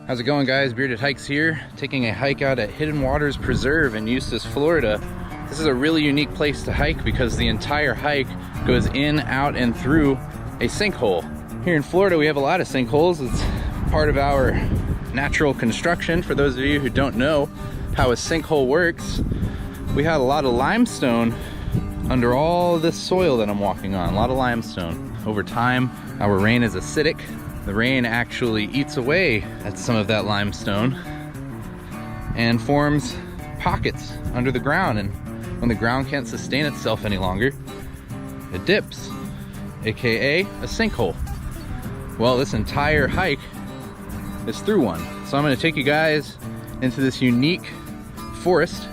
How's it going, guys? Bearded Hikes here, taking a hike out at Hidden Waters Preserve in Eustis, Florida. This is a really unique place to hike because the entire hike goes in, out, and through a sinkhole. Here in Florida, we have a lot of sinkholes. It's part of our natural construction. For those of you who don't know how a sinkhole works, we had a lot of limestone under all this soil that I'm walking on, a lot of limestone. Over time, our rain is acidic. The rain actually eats away at some of that limestone and forms pockets under the ground. And when the ground can't sustain itself any longer, it dips, AKA a sinkhole. Well, this entire hike is through one. So I'm gonna take you guys into this unique forest,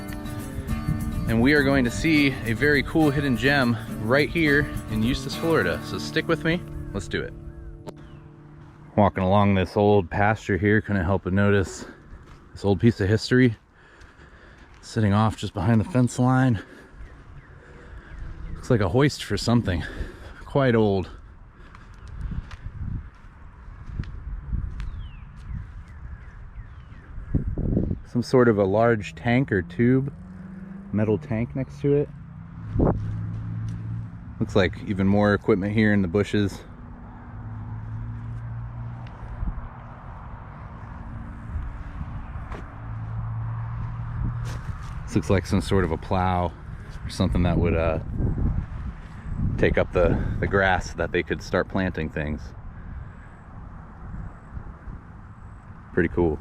and we are going to see a very cool hidden gem right here in Eustis, Florida. So stick with me, let's do it. Walking along this old pasture here, couldn't help but notice this old piece of history sitting off just behind the fence line. Looks like a hoist for something, quite old. Some sort of a large tank or tube, metal tank next to it. Looks like even more equipment here in the bushes. This looks like some sort of a plow or something that would take up the grass so that they could start planting things. Pretty cool.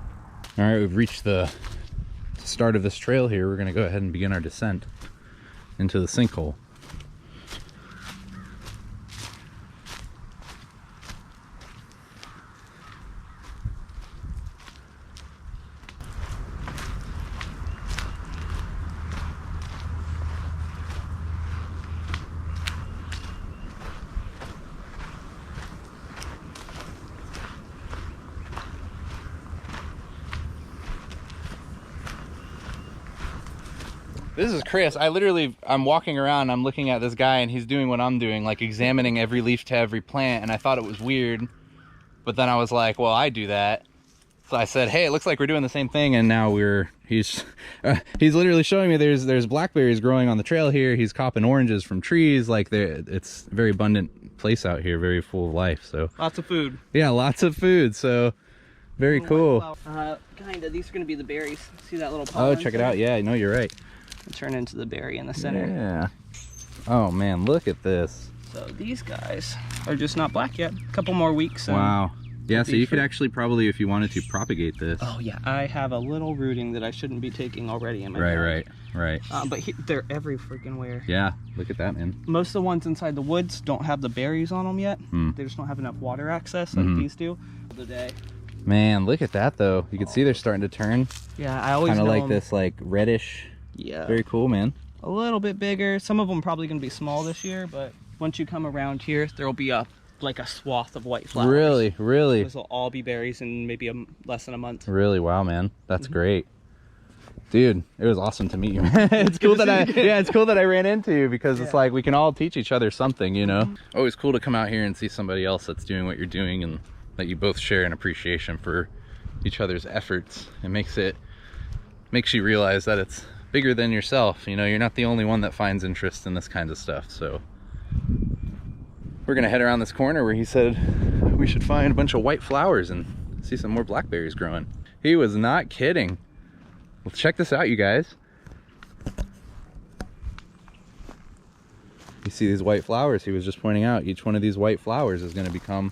All right, we've reached the start of this trail here. We're gonna go ahead and begin our descent into the sinkhole. This is Chris. I'm walking around, I'm looking at this guy and he's doing what I'm doing, like examining every leaf to every plant, and I thought it was weird, but then I was like, well, I do that. So I said, hey, it looks like we're doing the same thing, and now he's literally showing me there's blackberries growing on the trail here. He's copping oranges from trees. Like, it's a very abundant place out here, very full of life. So lots of food. Yeah, lots of food. So very cool. Kinda, these are gonna be the berries. See that little pollen? Oh, check it out. Yeah, no, you're right. Turn into the berry in the center. Yeah. Oh man, look at this. So these guys are just not black yet. A couple more weeks. Wow. Yeah, so you could actually probably, if you wanted to, propagate this. Oh yeah, I have a little rooting that I shouldn't be taking already in my Right. But they're every freaking where. Yeah, look at that, man. Most of the ones inside the woods don't have the berries on them yet. They just don't have enough water access like these do. The day. Man, look at that though. You can see they're starting to turn. Yeah, I always kind of like this like reddish. Yeah. Very cool, man. A little bit bigger. Some of them probably going to be small this year, but once you come around here, there will be like a swath of white flowers. Really? Those will all be berries in maybe less than a month. Really? Wow, man. That's great. Dude, it was awesome to meet you. It's cool that I ran into you, because it's like we can all teach each other something, you know? Always cool to come out here and see somebody else that's doing what you're doing, and that you both share an appreciation for each other's efforts. It makes you realize that it's bigger than yourself. You know, you're not the only one that finds interest in this kind of stuff. So we're gonna head around this corner where he said we should find a bunch of white flowers and see some more blackberries growing. He was not kidding. Well, check this out, you guys. You see these white flowers he was just pointing out? Each one of these white flowers is gonna become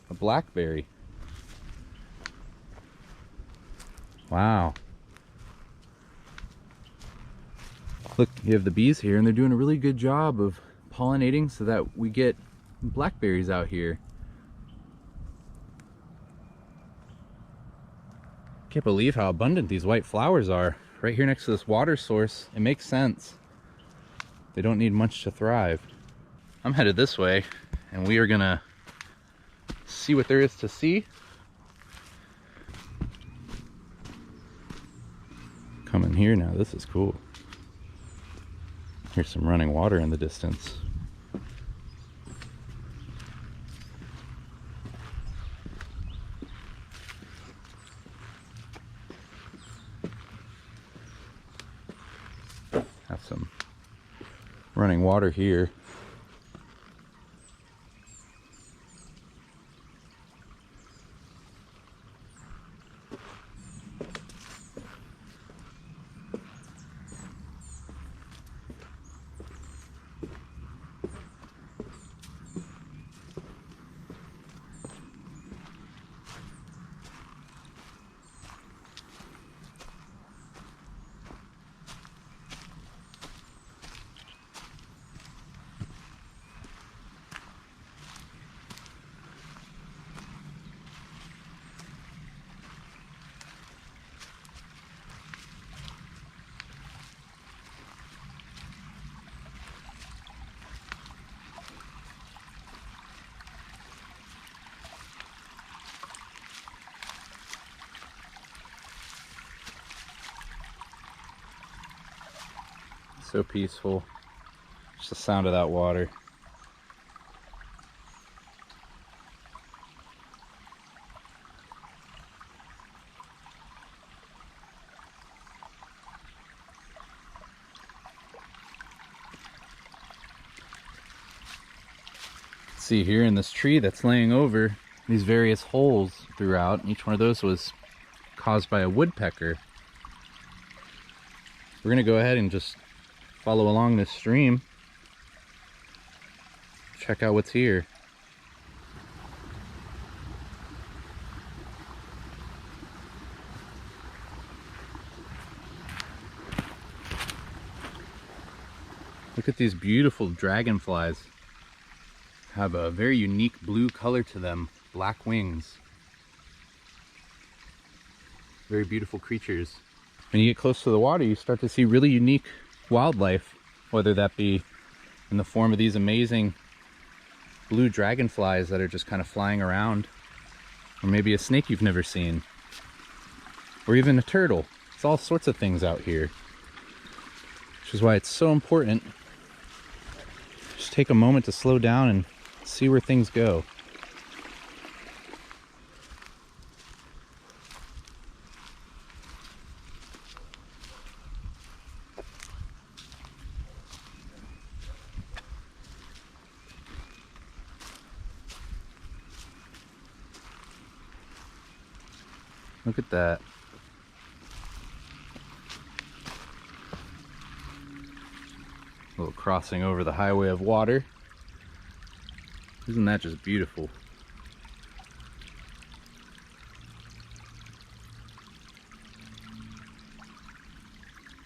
a blackberry. Wow. Look, you have the bees here, and they're doing a really good job of pollinating so that we get blackberries out here. Can't believe how abundant these white flowers are right here next to this water source. It makes sense. They don't need much to thrive. I'm headed this way, and we are gonna see what there is to see. Come in here now, this is cool. Here's some running water in the distance. Some running water here. So peaceful. Just the sound of that water. See here in this tree that's laying over these various holes throughout. Each one of those was caused by a woodpecker. We're gonna go ahead and just follow along this stream. Check out what's here. Look at these beautiful dragonflies. Have a very unique blue color to them, black wings. Very beautiful creatures. When you get close to the water, you start to see really unique wildlife, whether that be in the form of these amazing blue dragonflies that are just kind of flying around, or maybe a snake you've never seen, or even a turtle. It's all sorts of things out here, which is why it's so important. Just take a moment to slow down and see where things go. Look at that. A little crossing over the highway of water. Isn't that just beautiful?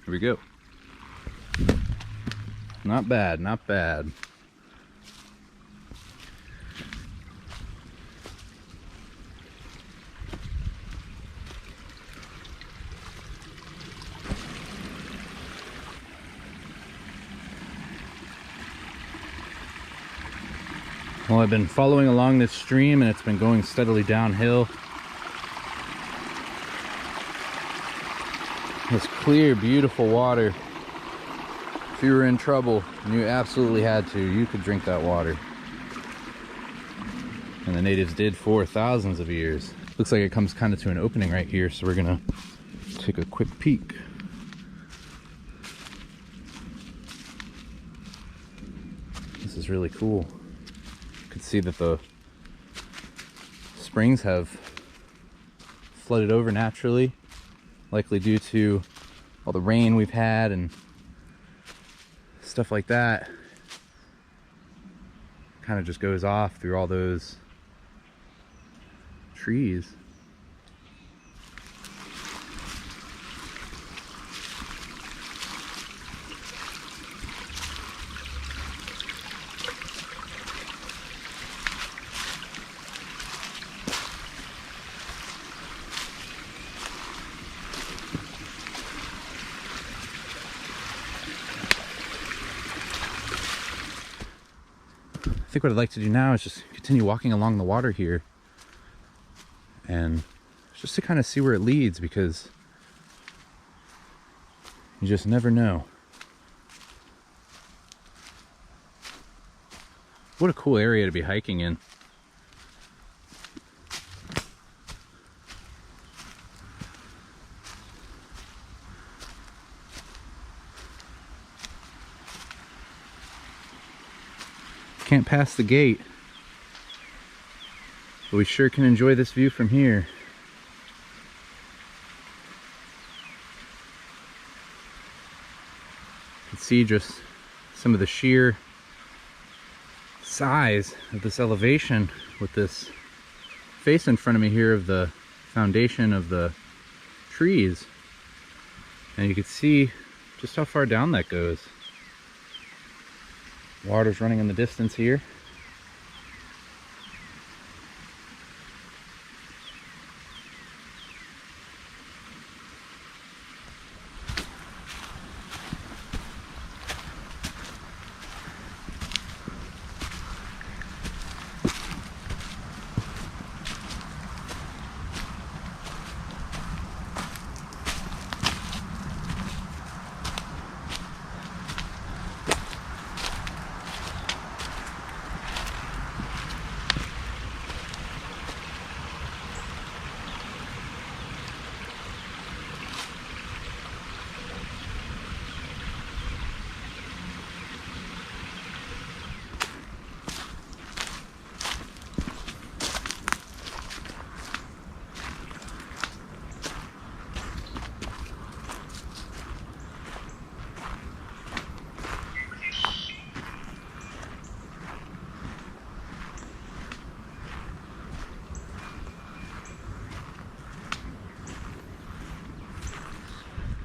Here we go. Not bad, not bad. Well, I've been following along this stream and it's been going steadily downhill. This clear, beautiful water. If you were in trouble and you absolutely had to, you could drink that water. And the natives did for thousands of years. Looks like it comes kind of to an opening right here, so we're gonna take a quick peek. This is really cool. You can see that the springs have flooded over naturally, likely due to all the rain we've had and stuff like that. Kind of just goes off through all those trees. I think what I'd like to do now is just continue walking along the water here and just to kind of see where it leads, because you just never know. What a cool area to be hiking in. Can't pass the gate, but we sure can enjoy this view from here. You can see just some of the sheer size of this elevation with this face in front of me here of the foundation of the trees, and you can see just how far down that goes. Water's running in the distance here.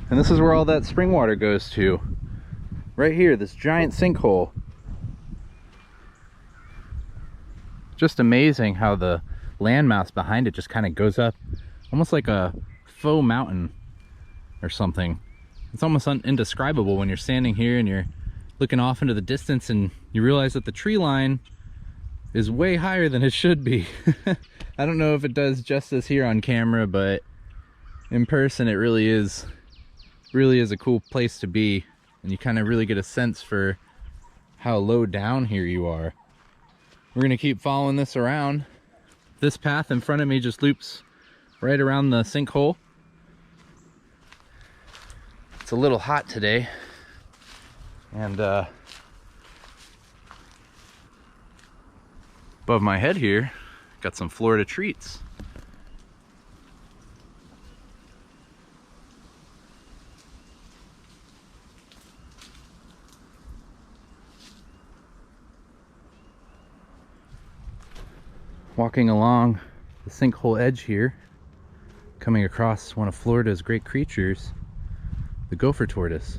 And this is where all that spring water goes to. Right here, this giant sinkhole. Just amazing how the landmass behind it just kind of goes up, almost like a faux mountain or something. It's almost indescribable when you're standing here and you're looking off into the distance and you realize that the tree line is way higher than it should be. I don't know if it does justice here on camera, but in person it really is a cool place to be, and you kind of really get a sense for how low down here you are. We're gonna keep following this around. This path in front of me just loops right around the sinkhole. It's a little hot today, and above my head here, got some Florida treats. Walking along the sinkhole edge here, coming across one of Florida's great creatures, the gopher tortoise.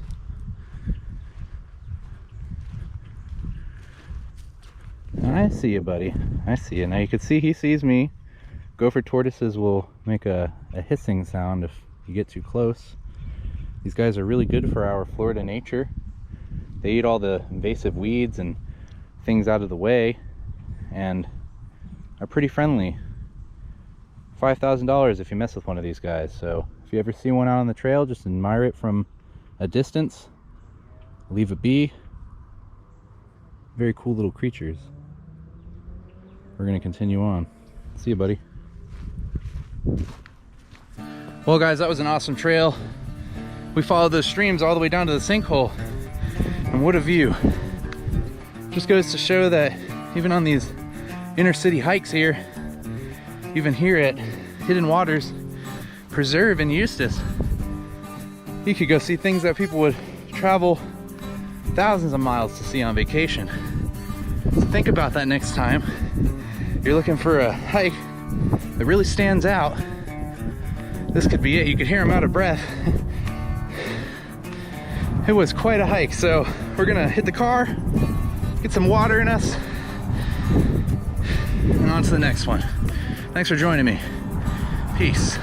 I see you, buddy. I see you. Now you can see he sees me. Gopher tortoises will make a hissing sound if you get too close. These guys are really good for our Florida nature. They eat all the invasive weeds and things out of the way, and are pretty friendly. $5,000 if you mess with one of these guys. So if you ever see one out on the trail, just admire it from a distance, leave it be. Very cool little creatures. We're gonna continue on. See you, buddy. Well guys, that was an awesome trail. We followed those streams all the way down to the sinkhole, and what a view. Just goes to show that even on these inner city hikes here, even here at Hidden Waters Preserve in Eustis, you could go see things that people would travel thousands of miles to see on vacation. So think about that next time you're looking for a hike that really stands out. This could be it. You could hear him out of breath. It was quite a hike, so we're gonna hit the car, get some water in us, and on to the next one. Thanks for joining me. Peace.